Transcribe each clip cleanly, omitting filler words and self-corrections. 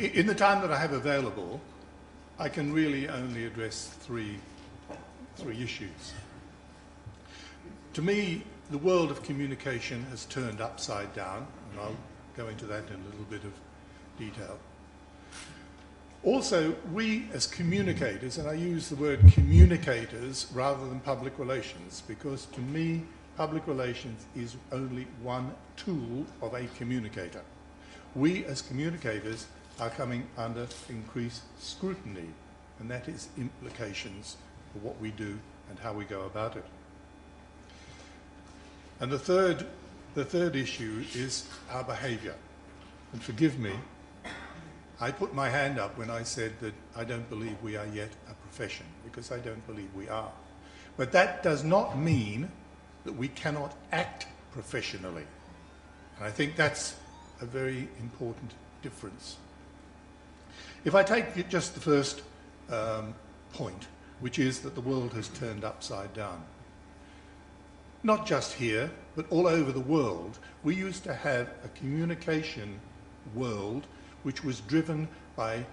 In the time that I have available, I can really only address three issues. To me, the world of communication has turned upside down, and I'll go into that in a little bit of detail. Also, we as communicators, and I use the word communicators rather than public relations, because to me, public relations is only one tool of a communicator. We as communicators are coming under increased scrutiny, and that is implications for what we do and how we go about it. And the third issue is our behaviour. And forgive me, I put my hand up when I said that I don't believe we are yet a profession, because I don't believe we are. But that does not mean that we cannot act professionally. And I think that's a very important difference. If I take just the first point, which is that the world has turned upside down. Not just here, but all over the world, we used to have a communication world which was driven by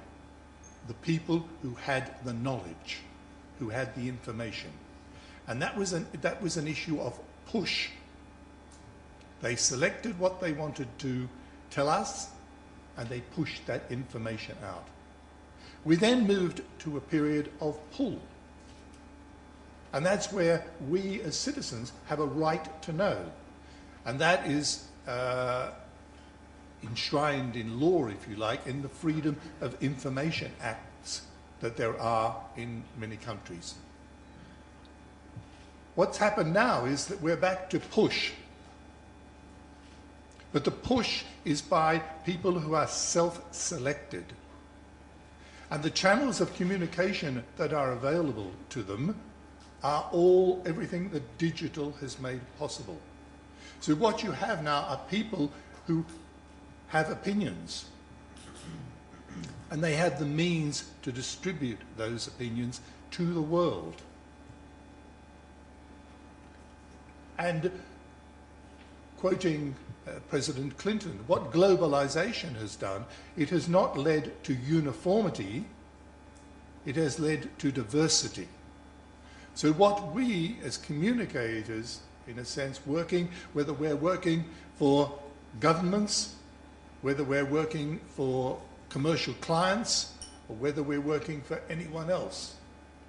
the people who had the knowledge, who had the information. And that was an issue of push. They selected what they wanted to tell us, and they pushed that information out. We then moved to a period of pull. And that's where we as citizens have a right to know. And that is enshrined in law, if you like, in the Freedom of Information Acts that there are in many countries. What's happened now is that we're back to push. But the push is by people who are self-selected. And the channels of communication that are available to them are everything that digital has made possible. So what you have now are people who have opinions, and they have the means to distribute those opinions to the world. And quoting President Clinton, what globalization has done, it has not led to uniformity, it has led to diversity. So what we as communicators, in a sense, whether we're working for governments, whether we're working for commercial clients, or whether we're working for anyone else,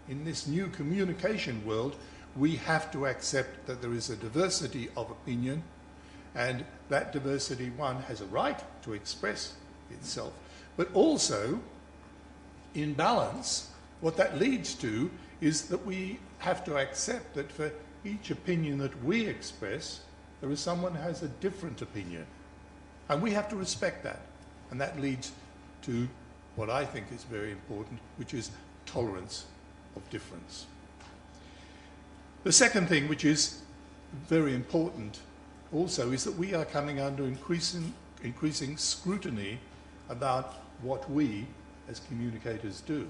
in this new communication world, we have to accept that there is a diversity of opinion, and that diversity, one, has a right to express itself. But also, in balance, what that leads to is that we have to accept that for each opinion that we express, there is someone who has a different opinion. And we have to respect that. And that leads to what I think is very important, which is tolerance of difference. The second thing, which is very important also, is that we are coming under increasing scrutiny about what we as communicators do.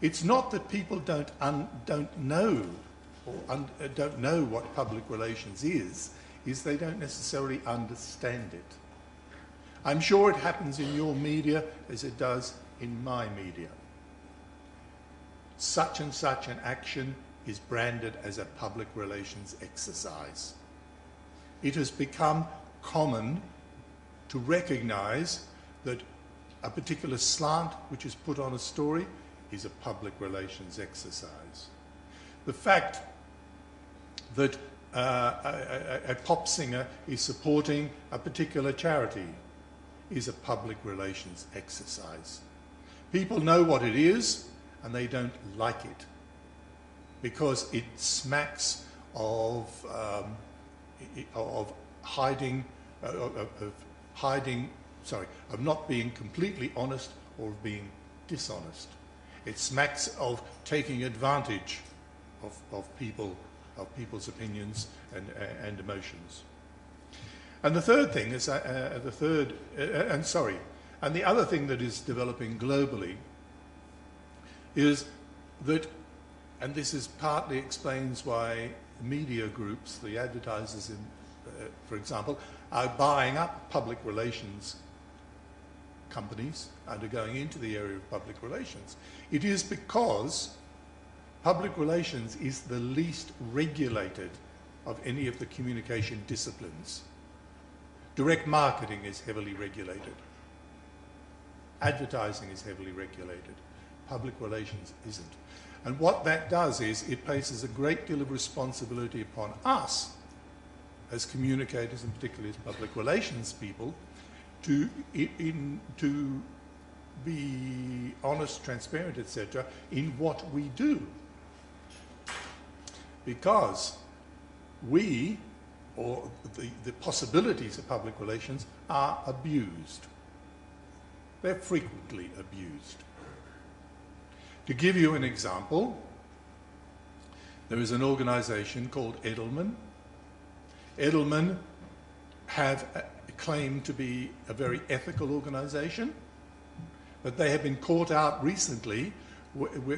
It's not that people don't know what public relations is they don't necessarily understand it. I'm sure it happens in your media as it does in my media. Such and such an action is branded as a public relations exercise. It has become common to recognize that a particular slant which is put on a story is a public relations exercise. The fact that a pop singer is supporting a particular charity is a public relations exercise. People know what it is and they don't like it because it smacks of not being completely honest or of being dishonest. It smacks of taking advantage of people's opinions and emotions. And the third thing is, and the other thing that is developing globally is that, and this is partly explains why media groups, the advertisers for example, are buying up public relations companies undergoing into the area of public relations. It is because public relations is the least regulated of any of the communication disciplines. Direct marketing is heavily regulated. Advertising is heavily regulated. Public relations isn't. And what that does is it places a great deal of responsibility upon us as communicators, and particularly as public relations people, to be honest, transparent, etc., in what we do. Because we, or the possibilities of public relations, are abused. They're frequently abused. To give you an example, there is an organization called Edelman. Edelman have claimed to be a very ethical organization, but they have been caught out recently,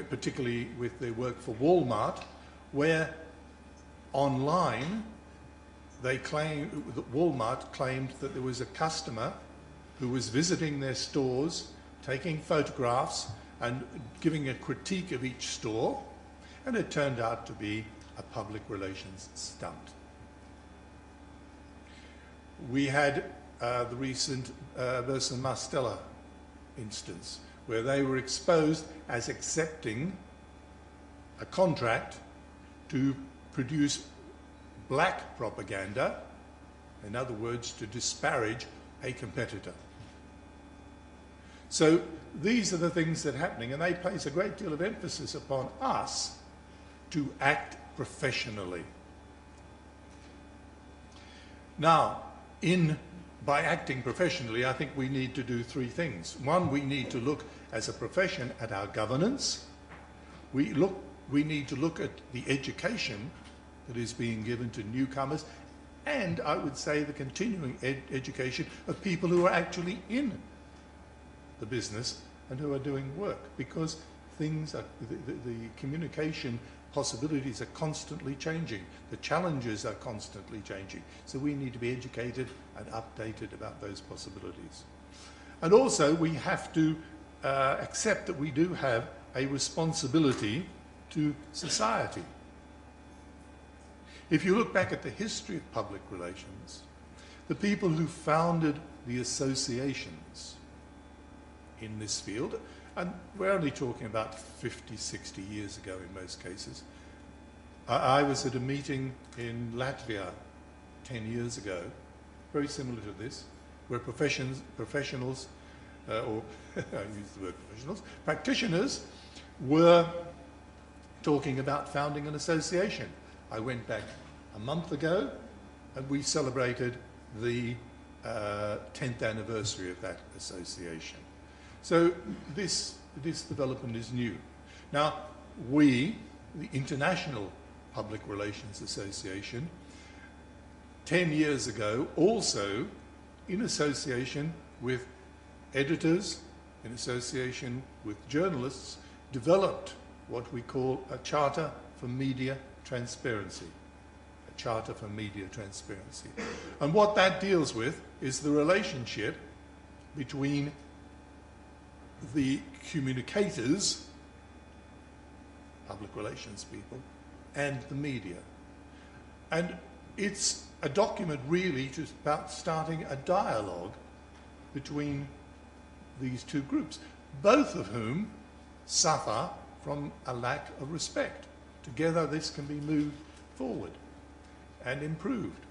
particularly with their work for Walmart, where online Walmart claimed that there was a customer who was visiting their stores, taking photographs and giving a critique of each store, and it turned out to be a public relations stunt. We had the recent Versa Mastella instance, where they were exposed as accepting a contract to produce black propaganda, in other words, to disparage a competitor. So these are the things that are happening, and they place a great deal of emphasis upon us to act professionally. Now, by acting professionally, I think we need to do three things. One, we need to look as a profession at our governance. We need to look at the education that is being given to newcomers, and I would say the continuing education of people who are actually in the business and who are doing work, because things are, the communication possibilities are constantly changing. The challenges are constantly changing. So we need to be educated and updated about those possibilities. And also we have to accept that we do have a responsibility to society. If you look back at the history of public relations, the people who founded the associations in this field, and we're only talking about 50, 60 years ago in most cases. I was at a meeting in Latvia 10 years ago, very similar to this, where professionals, or I use the word professionals, practitioners were talking about founding an association. I went back a month ago and we celebrated the 10th anniversary of that association. So this development is new. Now, we, the International Public Relations Association, 10 years ago, also in association with editors, in association with journalists, developed what we call a Charter for Media Transparency. A Charter for Media Transparency. And what that deals with is the relationship between the communicators, public relations people, and the media. And it's a document really just about starting a dialogue between these two groups, both of whom suffer from a lack of respect. Together this can be moved forward and improved.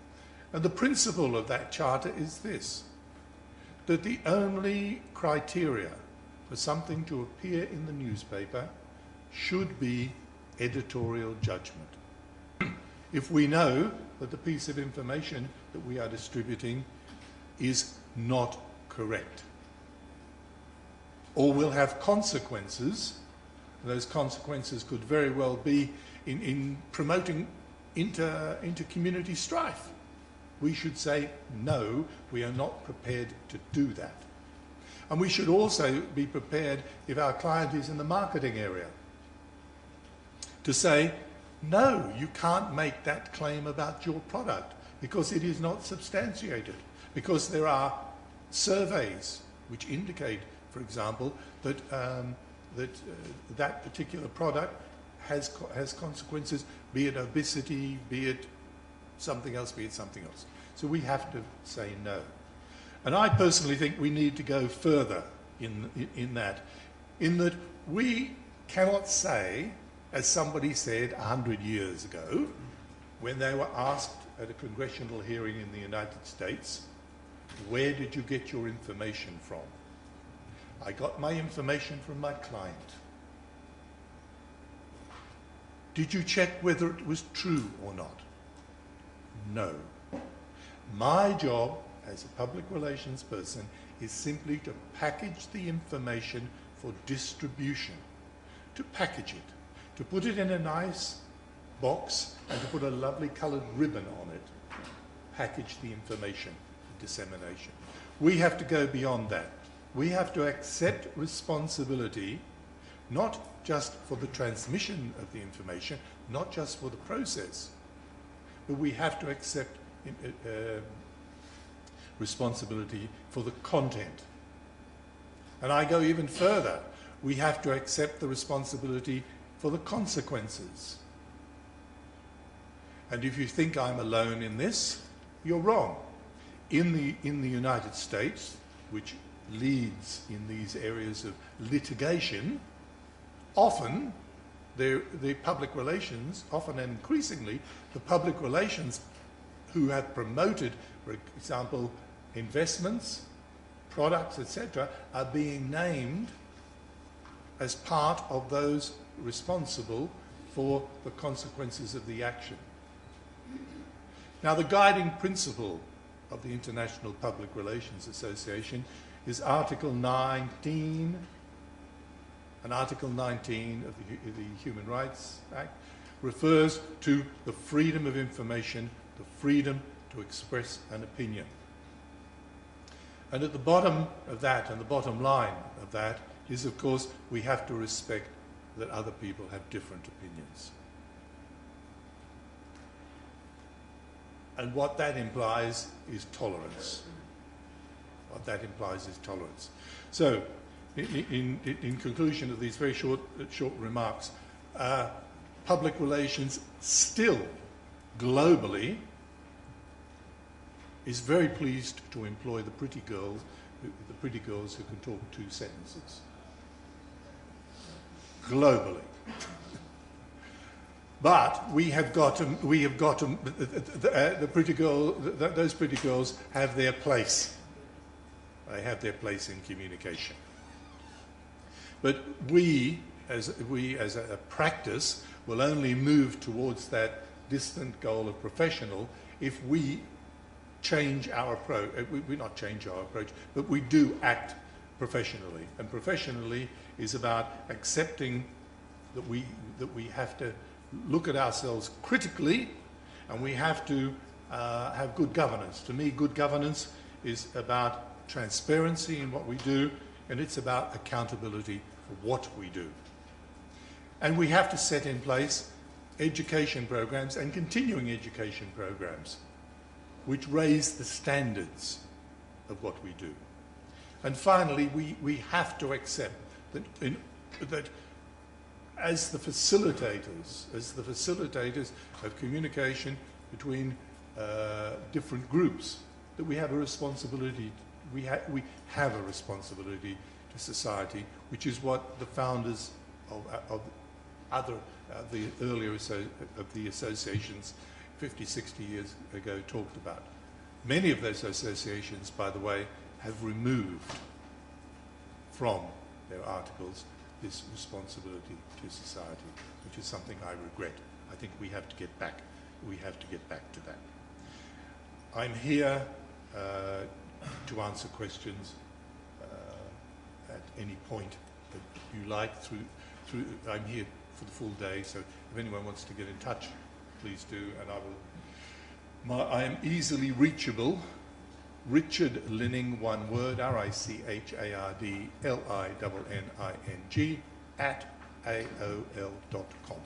And the principle of that charter is this, that the only criteria for something to appear in the newspaper should be editorial judgment. If we know that the piece of information that we are distributing is not correct, or will have consequences, those consequences could very well be in promoting inter-community strife, we should say, no, we are not prepared to do that. And we should also be prepared, if our client is in the marketing area, to say, no, you can't make that claim about your product because it is not substantiated, because there are surveys which indicate, for example, that that particular product has consequences, be it obesity, be it something else, be it something else. So we have to say no. And I personally think we need to go further in that we cannot say, as somebody said 100 years ago, when they were asked at a congressional hearing in the United States, where did you get your information from? I got my information from my client. Did you check whether it was true or not? No. My job as a public relations person is simply to package the information for distribution, to package it, to put it in a nice box and to put a lovely coloured ribbon on it. Package the information for dissemination. We have to go beyond that. We have to accept responsibility, not just for the transmission of the information, not just for the process, but we have to accept responsibility for the content. And I go even further. We have to accept the responsibility for the consequences. And if you think I'm alone in this, you're wrong. In the United States, which leads in these areas of litigation, often the public relations, often and increasingly, the public relations who have promoted, for example, investments, products, etc., are being named as part of those responsible for the consequences of the action. Now, the guiding principle of the International Public Relations Association is Article 19, and Article 19 of the Human Rights Act refers to the freedom of information, the freedom to express an opinion. And at the bottom of that, and the bottom line of that, is, of course, we have to respect that other people have different opinions. And what that implies is tolerance. What that implies is tolerance. So, in conclusion of these very short remarks, public relations still, globally, is very pleased to employ the pretty girls who can talk 2 sentences. Globally. But we have got to, the pretty girl, those pretty girls have their place. They have their place in communication. But we as a practice will only move towards that distant goal of professional if we change our approach. We not change our approach, but we do act professionally. And professionally is about accepting that we have to look at ourselves critically, and we have to have good governance. To me, good governance is about transparency in what we do, and it's about accountability for what we do. And we have to set in place education programs and continuing education programs which raise the standards of what we do. And finally, we have to accept that as the facilitators of communication between different groups, that we have a responsibility. We have a responsibility to society, which is what the founders of the earlier of the associations 50, 60 years ago talked about. Many of those associations, by the way, have removed from their articles this responsibility to society, which is something I regret. I think we have to get back. We have to get back to that. I'm here to answer questions at any point that you like. I'm here for the full day, so if anyone wants to get in touch, please do, and I am easily reachable. Richard Linning, one word, RICHARD LINNING @AOL.com.